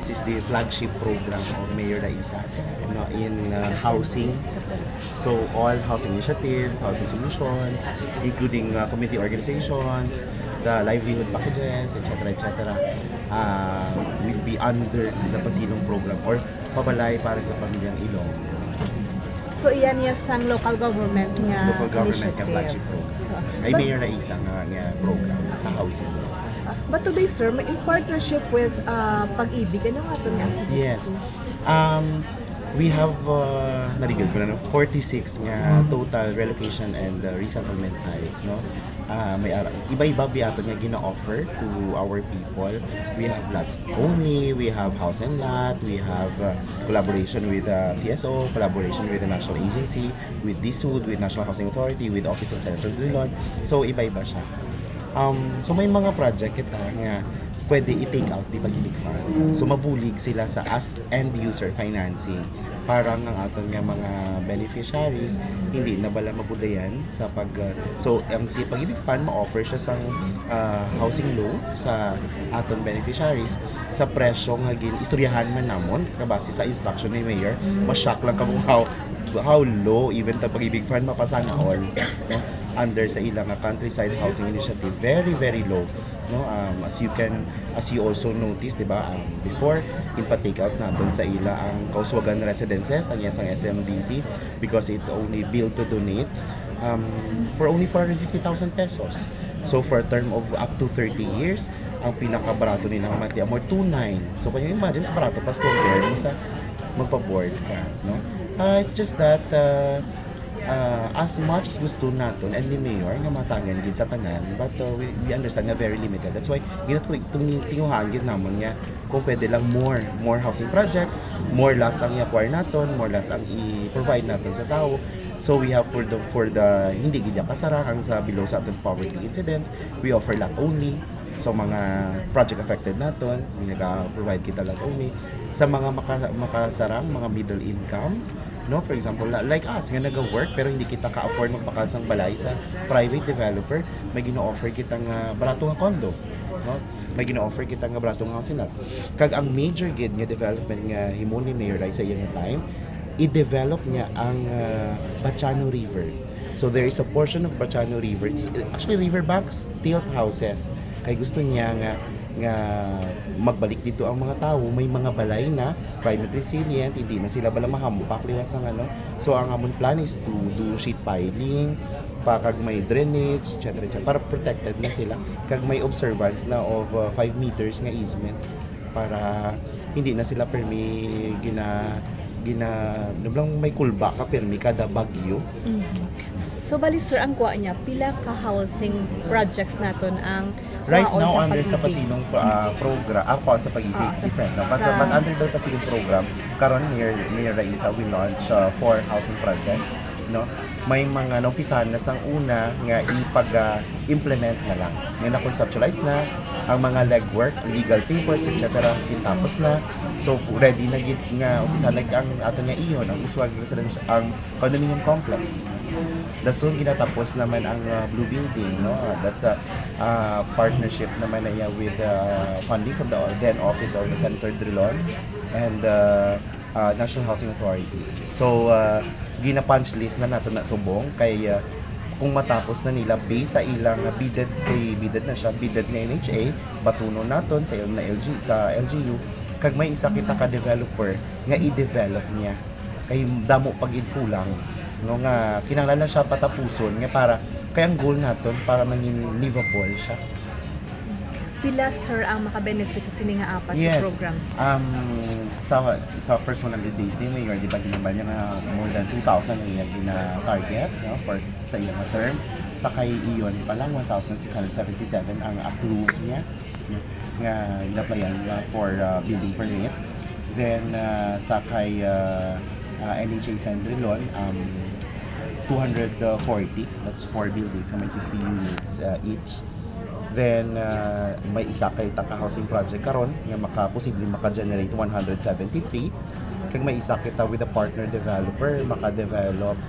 this is the flagship program of Mayor Raisa, in housing. So all housing initiatives, housing solutions, including community organizations, the livelihood packages, etc., will be under the Pasilong program or Pabalay para sa Pamilyang Ilong. So iyan niya sang local government nga Local government ka initiative. flagship program. Ay But- Mayor Raisa nga program sa housing. But today, sir, may in partnership with Pag-ibig, ano nga ito nga? Yes. We have narigid ko na 46 nga total relocation and resettlement sites, no. May iba-iba biyato nga gina-offer to our people. We have lots only, we have house and lot, we have collaboration with CSO, collaboration with the national agency, with DSUD, with National Housing Authority, with Office of Senator Drilon. So iba-iba siya. So may mga project kita nga pwede i-take out di Pag-ibig Fund. So mabulig sila sa as end user financing. Parang ang aton nga mga beneficiaries hindi na bala mabudayan sa so ang si Pag-ibig Fund ma-offer siya sang housing loan sa aton beneficiaries sa presyo nga istoryahan man namon kabase sa instruction ni Mayor. Ma-shock lang ka kung how low even ta Pag-ibig Fund mapasana all, no? Under sa ilang countryside housing initiative, very low, no. As you also notice, di ba, before take out natin sa ila ang Kauswagan Residences ang isang SMDC because it's only built to donate for only 450,000 pesos. So for a term of up to 30 years, ang pinakabarato nilang monthly amount 2.9. So kung you imagine sa barato pas compare mo sa magpa-board ka, no. It's just that as much as gusto natin and ni Mayor nga matangan gid sa tanan, but we understand nga very limited. That's why tinguhan gid namon nga kung pwede lang more housing projects, more lots ang i-acquire naton, more lots ang i-provide naton sa tao. So we have for the hindi gid kasara ang sa below sa aton poverty incidents, we offer lot only. So mga project affected naton, naka-provide kita lot only sa mga makasarang mga middle income, no, for example like us nga naga-work pero hindi kita ka-afford magpakasang balay sa private developer, may gino-offer kita nga barato nga condo, no, may gino-offer kita nga barato nga housing lot. Kag ang major gid nga development nga himo ni Mayor Rai sa iyang time, i-develop niya ang Bachano River. So there is a portion of Bachano River, it's actually riverbanks, tilt houses. Kay gusto niya nga magbalik dito ang mga tao, may mga balay na climate resilient, hindi na sila bala mahampak liwat sa ano. So ang amon plan is to do sheet piling, kag may drainage, etc. para protected na sila, kag may observance na of 5 meters nga easement para hindi na sila permi nablang may kulba ka permi kada bagyo. So bali, sir, ang kuha niya, pila ka housing projects naton ang Right kuhaon now, sa under sa Pag-ibig? Pasilong program, sa Pag-ibig Sa- defense. No? But sa- under the Pasilong program, karon near Raisa, we launch 4 housing projects. No? May mga naupisahan na sang una nga ipag-implement na lang. May na-conceptualize na, ang mga legwork, legal papers, etc. Tapos na. So, ready na gid nga umpisa ang ato nga iyon, ang Uswag Residential, ang condominium complex. Dasun ginatapos naman ang Blue Building, no? That's a partnership naman na with funding from the then Office of the Senator Drilon and National Housing Authority. So gina-punch list na nato na subong kay kung matapos na nila based sa ilang bidded na siya, bidded na NHA, batuno naton sa ilang na LGU kag may isa kita ka developer nga i-develop niya kay damo pagid kulang, no, nga kinahanglan siya patapuson nga para kay ang goal naton para maging livable siya. Pila, sir, ang makabenefit sa sini nga apat Yes. na programs? Sa first 100 days ni Mayor, di ba ginambal niya na more than 2,000 ang iyang gina-target, no, for sa iyang term. Sa kay iyon pa lang 1,677 ang approve niya nga inaplayan for building permit. Then sa kay NHA Sandrilon 240, that's 4 buildings na may 60 units each. Then may isa kay Taka Housing Project karon nga posibleng maka-generate 173. Kag may isa kita with a partner developer maka-develop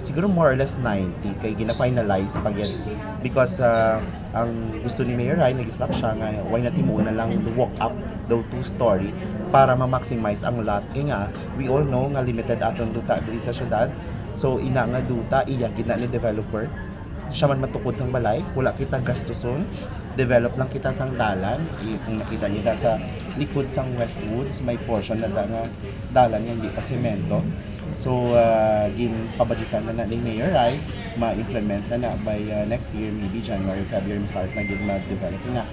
siguro more or less 90 kay gina-finalize pa yan because ang gusto ni Mayor ay nag-stop siya nga why not mo na lang walk up daw 2-story para ma-maximize ang lot. Kaya nga, we all know nga limited atong duta diri sa syudad. So ina nga duta iya gina ni developer. Siya man matukod sang balay, wala kita gastuson. Develop lang kita sang dalan. Kung nakita niyo sa likod sang Westwoods, may portion na nga dalan nga hindi pa semento. So, pabudgetan na ni Mayor Rai, ma-implement na by next year, maybe January, February, start na gid ma-develop na.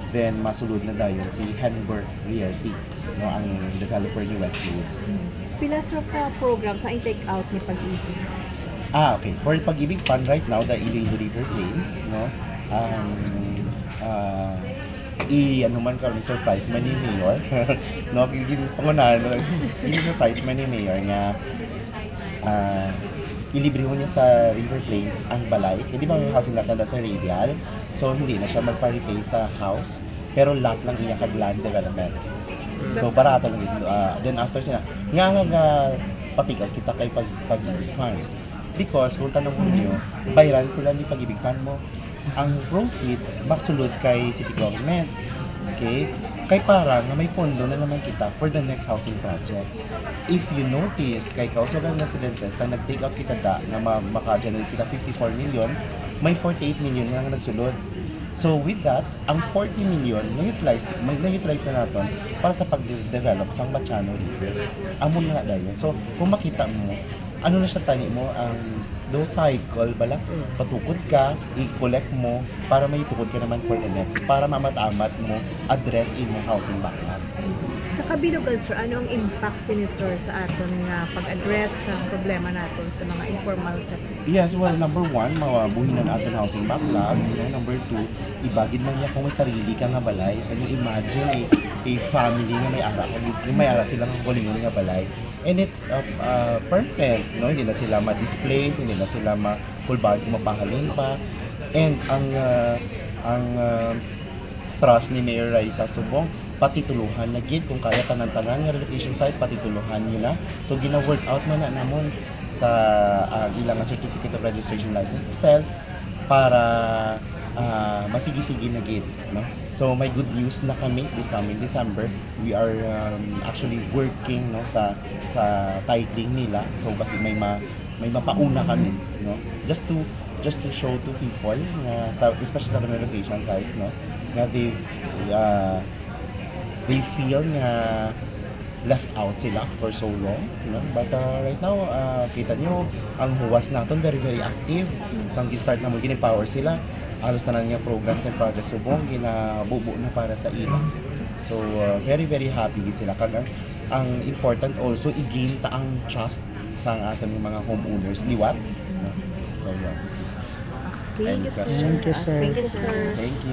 Then, masulod na dayon si Henberg Realty, no, ang developer ni Westwoods. Pila sa ka programs ang i-take out ni Pag-ibig? Okay. For Pag-ibig Fund right now, the Elaine River Plains, no, ano man kami surprise man ni Mayor no giging pangunahan no giging surprise man ni Mayor nga ilibre mo niya sa River Plains ang balay di ba may housing lot na sa Radial so hindi na siya magpa-repay sa house pero lot lang iya kag land development so barato lang ito then after sila nga patigaw kita kay Pag-ibig Fund because kung tanong mo niyo bayaran sila ni Pag-ibig Fund mo ang proceeds maksulod kay city government. Okay? Kay para nga may pondo na naman kita for the next housing project. If you notice, kay Kausogan Residences, ang nag-take out kita na maka-generate kita 54 million, may 48 million nga nagsulod. So with that, ang 40 million na-utilize na natin para sa pag-develop sang Bachano River. Amo na nga dayon. So kung makita mo, ano na siya tani mo ang do cycle bala patukod ka i-collect mo para may tukod ka naman for the next para mamatamat mo address in mo housing backlogs. Sa kabilugan, sir, ano ang impact ni sir sa aton nga pag-address sa problema naton sa mga informal sector? Yes, well, number 1, mawabuhin na natin housing backlogs. No? Number 2, ibagid mo niya kung may sarili ka nga balay. Can you imagine a family nga may ara, may ara silang kulingon nga balay. And it's permanent, no? Hindi na sila ma-displace, hindi na sila mapahalin pa. And ang thrust ni Mayor Raisa Subong, patituluhan na gid kung kaya tanan-tanan nga relocation site, patituluhan nila. So gina-work out man na namon sa ilang certificate of registration license to sell para masigi-sige na gid, no? So may good news na kami this coming December. We are actually working no sa titling nila. So kasi may mapauna kami, no? Just to show to people especially sa relocation sites, no? Na they feel nga left out sila for so long, you know? But right now, kita nyo, ang huwas natin very very active. Sang start na mo gini-power sila. Alos na nga programs and projects subong ginabubo na para sa ila. So very very happy din sila kag ang important also i-gain ta ang trust sa aton mga homeowners liwat. So yeah. Thank you, sir. Thank you, sir. Thank you, sir. Thank you.